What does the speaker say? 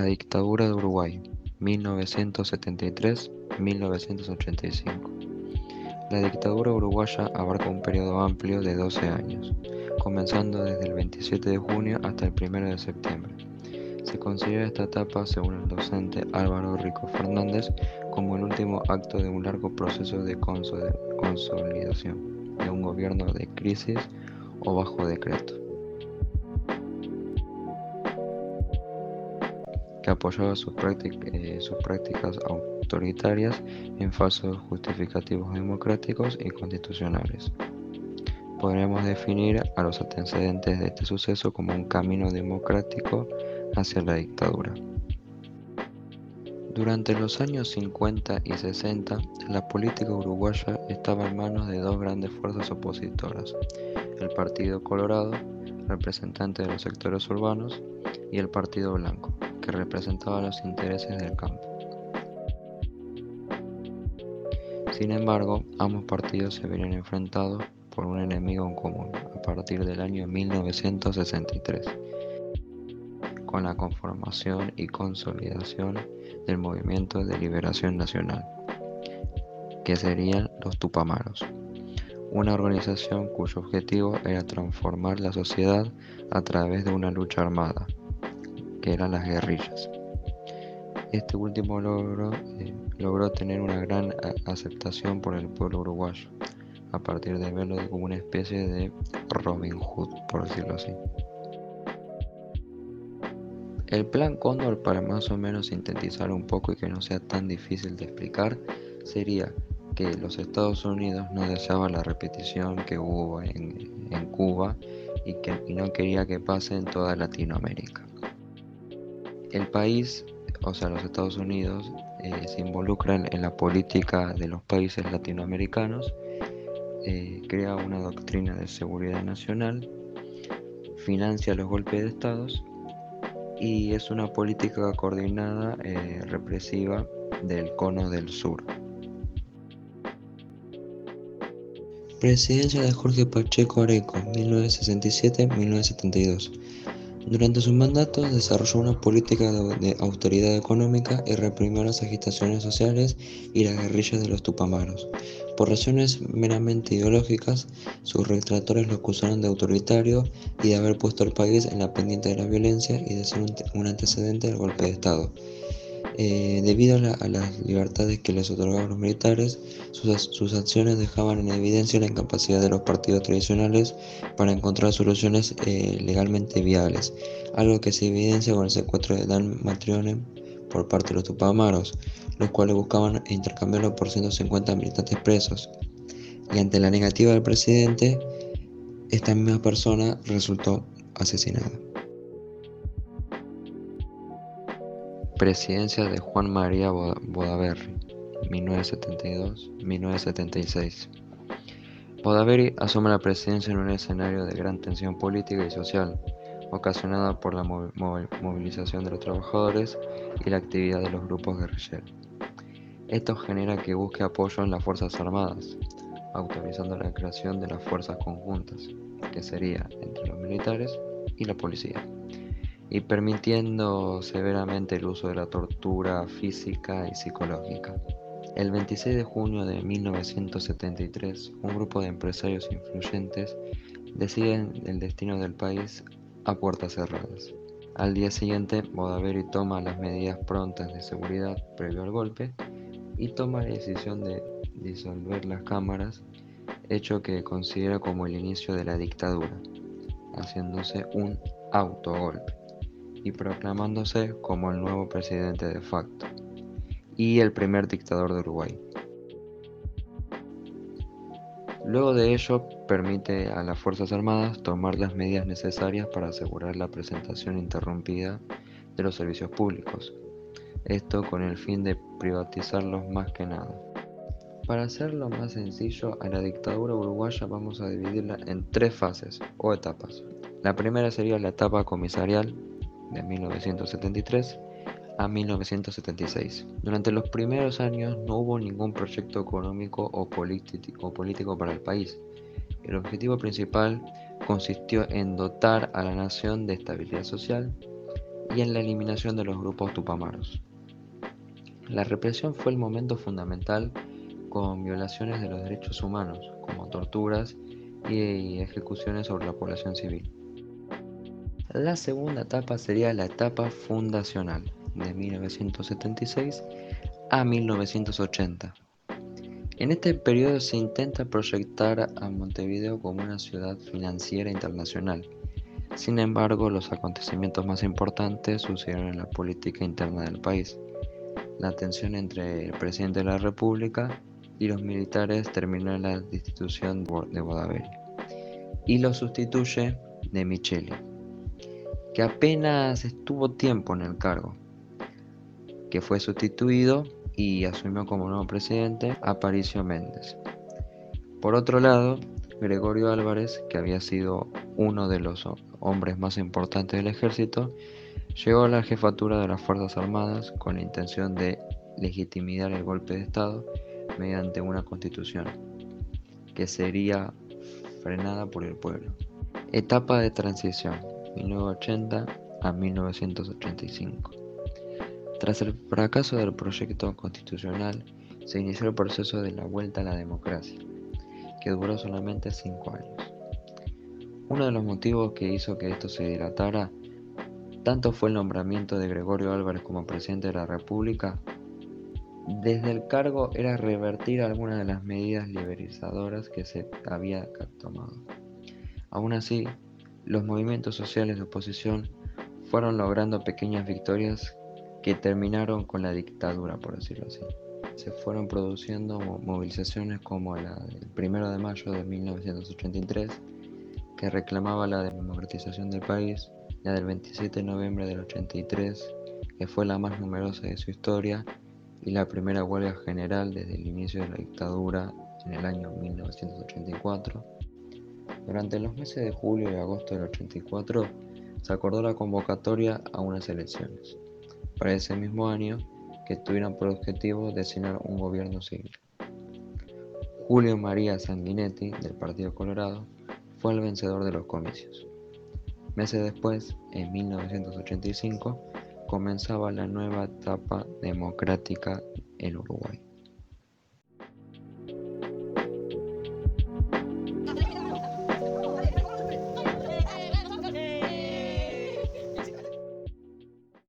dictadura de Uruguay, 1973-1985. La dictadura uruguaya abarca un periodo amplio de 12 años, comenzando desde el 27 de junio hasta el 1 de septiembre. Se considera esta etapa, según el docente Álvaro Rico Fernández, como el último acto de un largo proceso de consolidación de un gobierno de crisis o bajo decreto, que apoyaba sus prácticas autoritarias en falsos justificativos democráticos y constitucionales. Podríamos definir a los antecedentes de este suceso como un camino democrático hacia la dictadura. Durante los años 50 y 60, la política uruguaya estaba en manos de dos grandes fuerzas opositoras: el Partido Colorado, representante de los sectores urbanos, y el Partido Blanco, que representaba los intereses del campo. Sin embargo, ambos partidos se veían enfrentados por un enemigo en común a partir del año 1963, con la conformación y consolidación del Movimiento de Liberación Nacional, que serían los Tupamaros, una organización cuyo objetivo era transformar la sociedad a través de una lucha armada, que eran las guerrillas. Este último logró tener una gran aceptación por el pueblo uruguayo, a partir de verlo como una especie de Robin Hood, por decirlo así. El Plan Cóndor, para más o menos sintetizar un poco y que no sea tan difícil de explicar, sería que los Estados Unidos no deseaban la repetición que hubo en Cuba y no quería que pase en toda Latinoamérica. El país, o sea los Estados Unidos, se involucra en la política de los países latinoamericanos, crea una doctrina de seguridad nacional, financia los golpes de estados y es una política coordinada represiva del Cono del Sur. Presidencia de Jorge Pacheco Areco, 1967-1972. Durante su mandato desarrolló una política de austeridad económica y reprimió las agitaciones sociales y las guerrillas de los Tupamaros. Por razones meramente ideológicas, sus retractores lo acusaron de autoritario y de haber puesto al país en la pendiente de la violencia y de ser un antecedente del golpe de Estado. Debido a las libertades que les otorgaban los militares, sus acciones dejaban en evidencia la incapacidad de los partidos tradicionales para encontrar soluciones legalmente viables, algo que se evidencia con el secuestro de Dan Matrione por parte de los Tupamaros, los cuales buscaban intercambiarlo por 150 militantes presos. Y ante la negativa del presidente, esta misma persona resultó asesinada. Presidencia de Juan María Bordaberry, 1972-1976. Bordaberry asume la presidencia en un escenario de gran tensión política y social, ocasionada por la movilización de los trabajadores y la actividad de los grupos guerrilleros. Esto genera que busque apoyo en las Fuerzas Armadas, autorizando la creación de las fuerzas conjuntas, que sería entre los militares y la policía, y permitiendo severamente el uso de la tortura física y psicológica. El 26 de junio de 1973, un grupo de empresarios influyentes deciden el destino del país a puertas cerradas. Al día siguiente, Bordaberry toma las medidas prontas de seguridad previo al golpe y toma la decisión de disolver las cámaras, hecho que considera como el inicio de la dictadura, haciéndose un autogolpe y proclamándose como el nuevo presidente de facto y el primer dictador de Uruguay. Luego de ello, permite a las Fuerzas Armadas tomar las medidas necesarias para asegurar la presentación interrumpida de los servicios públicos, esto con el fin de privatizarlos más que nada. Para hacerlo más sencillo, a la dictadura uruguaya vamos a dividirla en tres fases o etapas. La primera sería la etapa comisarial, de 1973 a 1976. Durante los primeros años no hubo ningún proyecto económico o político para el país. El objetivo principal consistió en dotar a la nación de estabilidad social y en la eliminación de los grupos tupamaros. La represión fue el momento fundamental, con violaciones de los derechos humanos, como torturas y ejecuciones sobre la población civil. La segunda etapa sería la etapa fundacional, de 1976 a 1980. En este periodo se intenta proyectar a Montevideo como una ciudad financiera internacional. Sin embargo, los acontecimientos más importantes sucedieron en la política interna del país. La tensión entre el presidente de la República y los militares terminó en la destitución de Bodavelli y lo sustituye de Micheli, que apenas estuvo tiempo en el cargo, que fue sustituido y asumió como nuevo presidente Aparicio Méndez. Por otro lado, Gregorio Álvarez, que había sido uno de los hombres más importantes del ejército, llegó a la jefatura de las Fuerzas Armadas con la intención de legitimar el golpe de Estado mediante una constitución, que sería frenada por el pueblo. Etapa de transición, 1980 a 1985. Tras el fracaso del proyecto constitucional, se inició el proceso de la vuelta a la democracia, que duró solamente 5 años. Uno de los motivos que hizo que esto se dilatara tanto fue el nombramiento de Gregorio Álvarez como presidente de la República. Desde el cargo era revertir algunas de las medidas liberalizadoras que se había tomado. Aún así, los movimientos sociales de oposición fueron logrando pequeñas victorias que terminaron con la dictadura, por decirlo así. Se fueron produciendo movilizaciones como la del 1 de mayo de 1983, que reclamaba la democratización del país, la del 27 de noviembre del 83, que fue la más numerosa de su historia, y la primera huelga general desde el inicio de la dictadura en el año 1984. Durante los meses de julio y agosto del 84 se acordó la convocatoria a unas elecciones, para ese mismo año, que tuvieran por objetivo designar un gobierno civil. Julio María Sanguinetti, del Partido Colorado, fue el vencedor de los comicios. Meses después, en 1985, comenzaba la nueva etapa democrática en Uruguay.